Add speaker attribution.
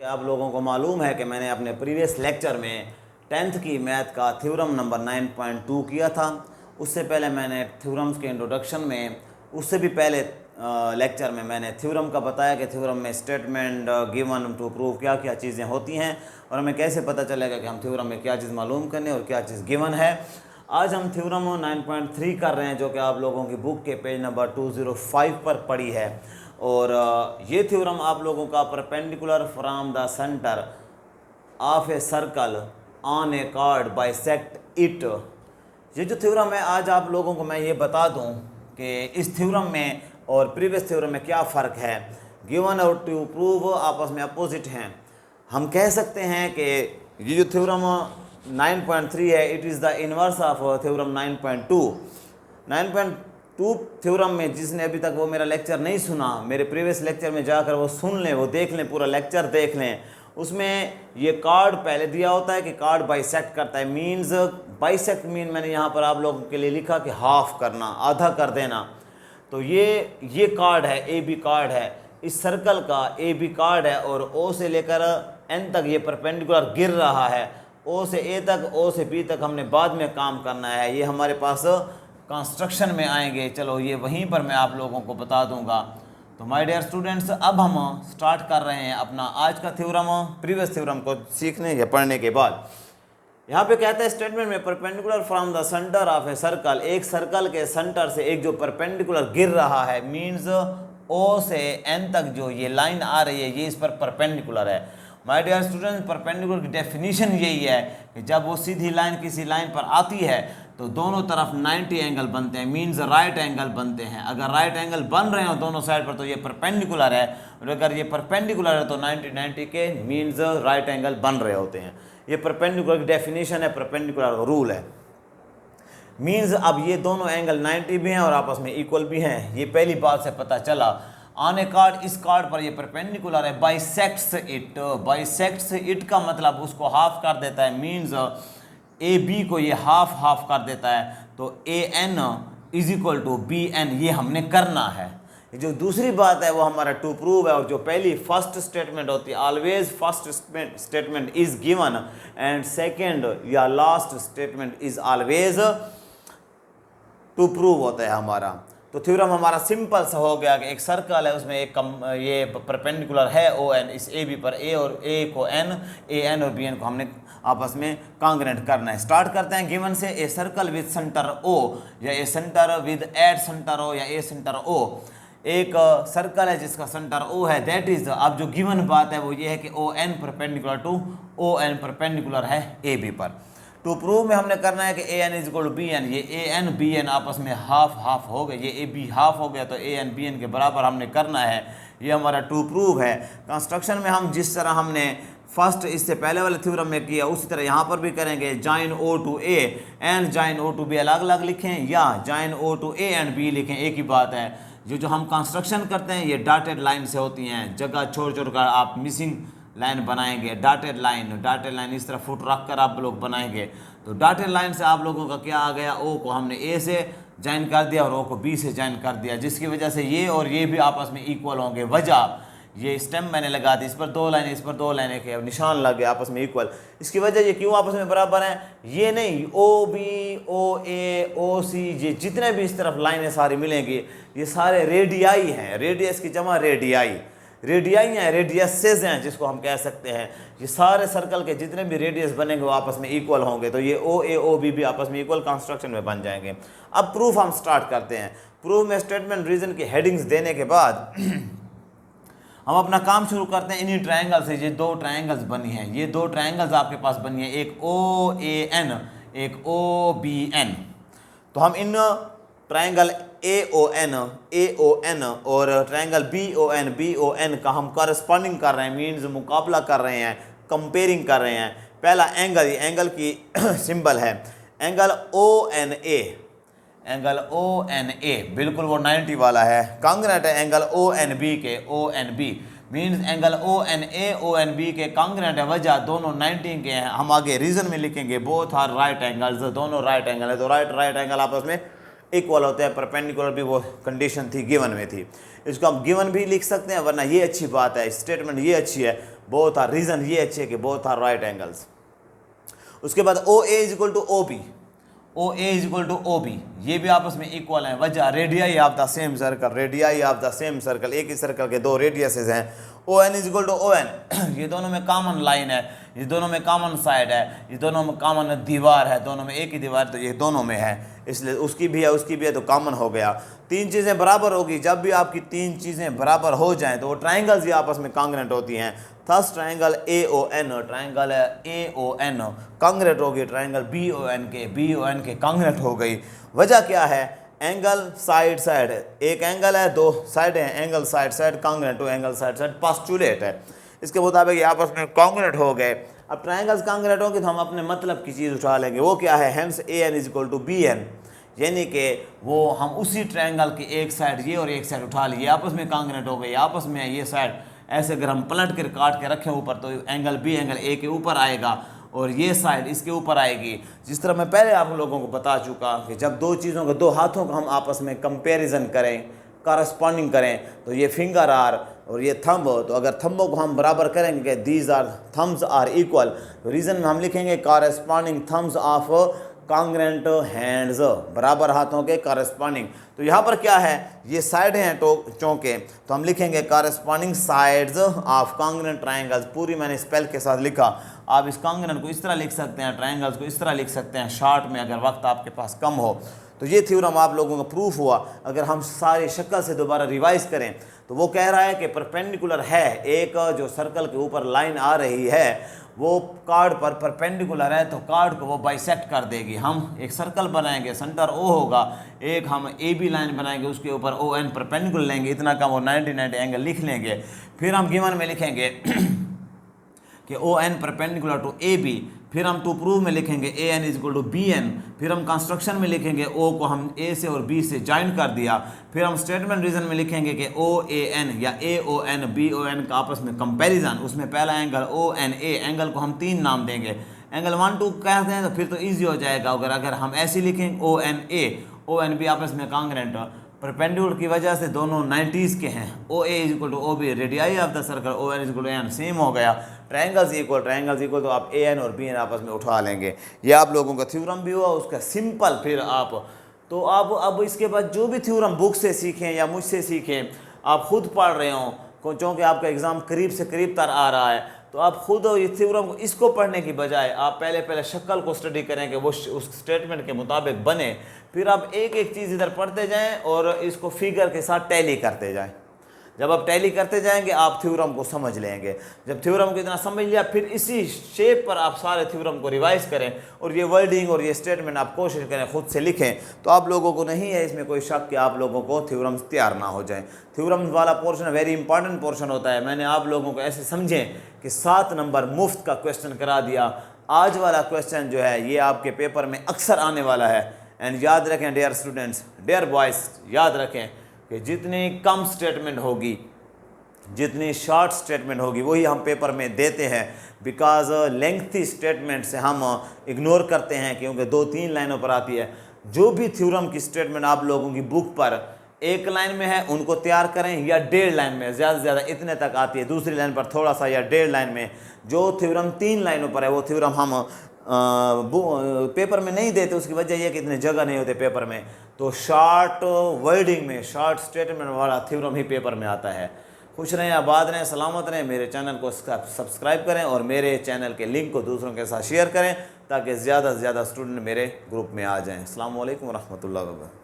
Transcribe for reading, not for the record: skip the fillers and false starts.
Speaker 1: आप लोगों को मालूम है कि मैंने अपने प्रीवियस लेक्चर में 10th की मैथ का थ्योरम नंबर 9.2 किया था। उससे पहले मैंने थ्योरम्स के इंट्रोडक्शन में, उससे भी पहले लेक्चर में मैंने थ्योरम का बताया कि थ्योरम में स्टेटमेंट, गिवन, टू प्रूव क्या क्या चीज़ें होती हैं और हमें कैसे पता चलेगा कि हम थ्योरम में क्या चीज़ मालूम करने और क्या चीज़ गिवन है। आज हम थ्योरम 9.3 कर रहे हैं, जो कि आप लोगों की बुक के पेज नंबर 205 पर पड़ी है। और ये थ्योरम आप लोगों का perpendicular from the centre of a circle on A card bisect it, ये जो थ्योरम है आज आप लोगों को मैं ये बता दूं कि इस थ्योरम में और प्रीवियस थ्योरम में क्या फ़र्क है। गिवन और टू प्रूव आपस में अपोजिट हैं। हम कह सकते हैं कि ये जो थ्योरम 9.3 है, it is the inverse of theorem 9.2। 9.2 theorem में जिसने अभी तक वो मेरा लेक्चर नहीं सुना, मेरे प्रीवियस लेक्चर में जाकर वो सुन लें, वो देख लें, पूरा लेक्चर देख लें। उसमें ये कार्ड पहले दिया होता है कि कार्ड बाइसेक्ट करता है। मीन्स बाइसेक्ट मीन मैंने यहाँ पर आप लोगों के लिए लिखा कि हाफ करना, आधा कर देना। तो ये कार्ड है, ए बी कार्ड है, इस सर्कल का ए बी कार्ड है और ओ से लेकर एन तक ये परपेंडिकुलर गिर रहा है। ओ से ए तक, ओ से बी तक हमने बाद में काम करना है, ये हमारे पास कंस्ट्रक्शन में आएंगे। चलो ये वहीं पर मैं आप लोगों को बता दूंगा। तो माय डियर स्टूडेंट्स, अब हम स्टार्ट कर रहे हैं अपना आज का थ्योरम, प्रीवियस थ्योरम को सीखने या पढ़ने के बाद। यहाँ पे कहता है स्टेटमेंट में perpendicular from the centre of a circle, एक सर्कल के सेंटर से एक जो परपेंडिकुलर गिर रहा है, मीन्स ओ से एन तक जो ये लाइन आ रही है ये इस पर परपेंडिकुलर है। माय डियर स्टूडेंट्स, परपेंडिकुलर की डेफिनेशन यही है कि जब वो सीधी लाइन किसी लाइन पर आती है तो दोनों तरफ 90 एंगल बनते हैं, मीन्स राइट एंगल बनते हैं। अगर राइट एंगल बन रहे हो दोनों साइड पर तो ये परपेंडिकुलर है, और अगर ये परपेंडिकुलर है तो 90 के मीन्स राइट एंगल बन रहे होते हैं। ये परपेंडिकुलर की डेफिनेशन है, परपेंडिकुलर का रूल है। मीन्स अब ये दोनों एंगल 90 भी हैं और आपस में इक्वल भी हैं, ये पहली बात से पता चला। ऑन ए कार्ड, इस कार्ड पर ये परपेंडिकुलर है, बाइसेक्ट्स इट। बाइसेक्ट्स इट का मतलब उसको हाफ कर देता है, मीन्स ए बी को ये हाफ कर देता है। तो A N is equal to B N, ये हमने करना है। जो दूसरी बात है वो हमारा टू प्रूव है, और जो पहली फर्स्ट स्टेटमेंट होती है, always first statement is given and second या last statement is always to prove होता है हमारा। तो थ्योरम हमारा सिंपल सा हो गया कि एक सर्कल है, उसमें एक ये परपेंडिकुलर है ओ एन, इस ए बी पर ए और ए को एन, ए एन और बी एन को हमने आपस में कांग्रेंट करना है। स्टार्ट करते हैं गिवन से, a circle with centre O, या a centre with at centre O, या ए सेंटर ओ। एक सर्कल है जिसका सेंटर ओ है, दैट इज, अब जो गिवन बात है वो ये है कि O N perpendicular to O N perpendicular है ए बी पर। टू प्रूव में हमने करना है कि A N is equal to B N, ये ए एन बी एन आपस में हाफ हो गए, ये ए बी हाफ हो गया तो ए एन बी एन के बराबर हमने करना है। ये हमारा टू प्रूव है। कंस्ट्रक्शन में हम जिस तरह हमने फर्स्ट इससे पहले वाले थ्योरम में किया उसी तरह यहाँ पर भी करेंगे। Join O to A and join O to B अलग अलग लिखें, या join O to A and B लिखें, एक ही बात है। जो हम कंस्ट्रक्शन करते हैं ये डॉटेड लाइन से होती हैं, जगह छोड़ कर आप मिसिंग लाइन बनाएंगे। डॉटेड लाइन इस तरह फुट रख कर आप लोग बनाएंगे। तो डॉटेड लाइन से आप लोगों का क्या आ गया, ओ को हमने ए से ज्वाइन कर दिया और ओ को बी से ज्वाइन कर दिया, जिसकी वजह से ये और ये भी आपस में इक्वल होंगे। वजह ये स्टेम मैंने लगा दी, इस पर दो लाइनें, इस पर दो लाइनें के निशान लग गए आपस में इक्वल। इसकी वजह ये क्यों आपस में बराबर हैं, ये नहीं, ओ बी, ओ ए, ओ सी, ये जितने भी इस तरफ लाइनें सारी मिलेंगी ये सारे रेडियाई हैं। रेडियस की जमा रेडियाई हैं, रेडियसेस हैं जिसको हम कह सकते हैं। ये सारे सर्कल के जितने भी रेडियस बनेंगे वो आपस में इक्वल होंगे, तो ये ओ ए ओ बी भी आपस में इक्वल कंस्ट्रक्शन में बन जाएंगे। अब प्रूफ हम स्टार्ट करते हैं। प्रूफ में स्टेटमेंट रीजन की हेडिंग्स देने के बाद हम अपना काम शुरू करते हैं। इन्हीं ट्रायंगल से ये दो ट्रायंगल्स बनी हैं, ये दो ट्रायंगल्स आपके पास बनी है, एक ओ ए एन, एक ओ बी एन। तो हम इन ट्रायंगल ए ओ एन और ट्रायंगल बी ओ एन का हम करस्पॉन्डिंग कर रहे हैं, मीन्स मुकाबला कर रहे हैं, कंपेयरिंग कर रहे हैं। पहला एंगल, ये एंगल की सिंबल है, angle O N A, angle O N A बिल्कुल वो 90 वाला है, कांग्रेंट है एंगल ओ एन बी के, O N B means angle O N A O N B के कांग्रेंट है। वजह दोनों 90 के हैं। हम आगे रीजन में लिखेंगे बोथ आर राइट एंगल्स, दोनों राइट एंगल है, तो राइट एंगल आपस में इक्वल होते हैं। परपेंडिकुलर भी वो कंडीशन थी, गिवन में थी। इसको हम गिवन भी लिख सकते हैं, वरना ये अच्छी बात है, स्टेटमेंट ये अच्छी है, बोथ आर, रीज़न ये अच्छी है कि बोथ आर राइट एंगल्स। उसके बाद O A is equal to O B, O A is equal to O B, ये भी आपस में इक्वल है। वजह radii of the same circle, radii of the same circle, एक ही सर्कल के दो रेडियसेस हैं। O N is equal to O N, ये दोनों में कॉमन लाइन है, ये दोनों में कॉमन साइड है, ये दोनों में कॉमन दीवार है, दोनों में एक ही दीवार, तो ये दोनों में है, इसलिए उसकी भी है उसकी भी है तो कॉमन हो गया। तीन चीज़ें बराबर होगी, जब भी आपकी तीन चीज़ें बराबर हो जाएं तो वो ट्राइंगल्स ही आपस में कॉन्ग्रुएंट होती हैं। Thus triangle A O N, triangle A O N congruent होगी ट्राइंगल बी ओ एन के, बी ओ एन के कॉन्ग्रुएंट हो गई। वजह क्या है, एंगल साइड साइड, एक एंगल है दो साइड है, angle side side congruent to angle side side postulate है, इसके मुताबिक ये आपस में कॉन्ग्रुएंट हो गए। अब ट्राइंगल्स कॉन्ग्रुएंट होंगे तो हम अपने मतलब की चीज़ उठा लेंगे, वो क्या है, hence A N is equal to B N, यानी कि वो हम उसी ट्रायंगल की एक साइड ये और एक साइड उठा लिए, आपस में कॉन्ग्रुएंट हो गई, आपस में ये साइड ऐसे अगर हम पलट कर काट के रखें ऊपर तो एंगल बी एंगल ए के ऊपर आएगा और ये साइड इसके ऊपर आएगी। जिस तरह मैं पहले आप लोगों को बता चुका कि जब दो चीज़ों के दो हाथों का हम आपस में कंपैरिजन करें, कॉरस्पॉन्डिंग करें, तो ये फिंगर आर और ये थंब, तो अगर थंबों को हम बराबर करेंगे, these are thumbs are equal, तो रीज़न में हम लिखेंगे corresponding thumbs of congruent hands, बराबर हाथों के कॉरस्पॉन्डिंग। तो यहाँ पर क्या है, ये साइड हैं चौके, तो हम लिखेंगे corresponding sides of congruent triangles, पूरी मैंने स्पेल के साथ लिखा। आप इस कॉन्ग्रुएंट को इस तरह लिख सकते हैं, ट्रायंगल्स को इस तरह लिख सकते हैं शॉर्ट में, अगर वक्त आपके पास कम हो। तो ये थ्योरम आप लोगों का प्रूफ हुआ। अगर हम सारी शक्ल से दोबारा रिवाइज करें तो वो कह रहा है कि परपेंडिकुलर है, एक जो सर्कल के ऊपर लाइन आ रही है वो कार्ड पर परपेंडिकुलर है, तो कार्ड को वो बाइसेक्ट कर देगी। हम एक सर्कल बनाएंगे, सेंटर ओ होगा, एक हम ए बी लाइन बनाएंगे, उसके ऊपर ओ एन परपेंडिकुलर लेंगे, इतना का वो 90 एंगल लिख लेंगे। फिर हम गिवन में लिखेंगे कि O N perpendicular to A B, फिर हम टू प्रूव में लिखेंगे A N is equal to B N, फिर हम कंस्ट्रक्शन में लिखेंगे ओ को हम ए से और बी से ज्वाइन कर दिया, फिर हम स्टेटमेंट रीजन में लिखेंगे कि ओ ए एन या A O N B O N का आपस में कंपैरिजन, उसमें पहला angle O N A, angle को हम तीन नाम देंगे, एंगल 1 2 कहते हैं तो फिर तो ईजी हो जाएगा। अगर हम ऐसे लिखें ओ एन बी आपस में कॉन्ग्रुएंट, परपेंडिकुलर की वजह से दोनों 90s के हैं, O A is equal to O B, radii of the circle O N is equal to N, same हो गया। ट्रायंगल्स इक्वल तो आप ए एन और बी एन आपस में उठा लेंगे। ये आप लोगों का थ्योरम भी हुआ, उसका सिंपल। फिर आप तो आप अब इसके बाद जो भी थ्योरम बुक से सीखें या मुझसे सीखें, आप खुद पढ़ रहे हो, क्योंकि आपका एग्ज़ाम करीब से करीब तर आ रहा है, तो आप खुद ये थ्योरम को इसको पढ़ने की बजाय आप पहले शक्ल को स्टडी करें कि वो उस स्टेटमेंट के मुताबिक बने, फिर आप एक एक चीज़ इधर पढ़ते जाएं और इसको फिगर के साथ टैली करते जाएं। जब आप टैली करते जाएंगे आप थ्योरम को समझ लेंगे। जब थ्योरम को इतना समझ लिया, फिर इसी शेप पर आप सारे थ्योरम को रिवाइज करें और ये वर्डिंग और ये स्टेटमेंट आप कोशिश करें खुद से लिखें, तो आप लोगों को नहीं है इसमें कोई शक कि आप लोगों को थ्योरम्स तैयार ना हो जाए। थ्योरम्स वाला पोर्शन वेरी इंपॉर्टेंट पोर्शन होता है। मैंने आप लोगों को ऐसे समझें कि 7 नंबर मुफ्त का क्वेश्चन करा दिया। आज वाला क्वेश्चन जो है ये आपके पेपर में अक्सर आने वाला है। एंड याद रखें डियर स्टूडेंट्स, डियर बॉयज़, याद रखें कि जितनी कम स्टेटमेंट होगी, जितनी शॉर्ट स्टेटमेंट होगी वही हम पेपर में देते हैं। बिकॉज लेंथी स्टेटमेंट से हम इग्नोर करते हैं क्योंकि 2-3 लाइनों पर आती है। जो भी थ्योरम की स्टेटमेंट आप लोगों की बुक पर 1 लाइन में है उनको तैयार करें, या 1.5 लाइन में, ज़्यादा से ज़्यादा इतने तक आती है, दूसरी लाइन पर थोड़ा सा, या 1.5 लाइन में। जो थ्योरम 3 लाइनों पर है वो थ्योरम हम पेपर में नहीं देते। उसकी वजह यह कि इतने जगह नहीं होते पेपर में, तो शॉर्ट वर्डिंग में शॉर्ट स्टेटमेंट वाला थ्योरम ही पेपर में आता है। खुश रहें, आबाद रहें, सलामत रहें। मेरे चैनल को सब्सक्राइब करें और मेरे चैनल के लिंक को दूसरों के साथ शेयर करें ताकि ज़्यादा से ज़्यादा स्टूडेंट मेरे ग्रुप में आ जाएं। अस्सलाम वालेकुम रहमतुल्लाहि व बरकातहू।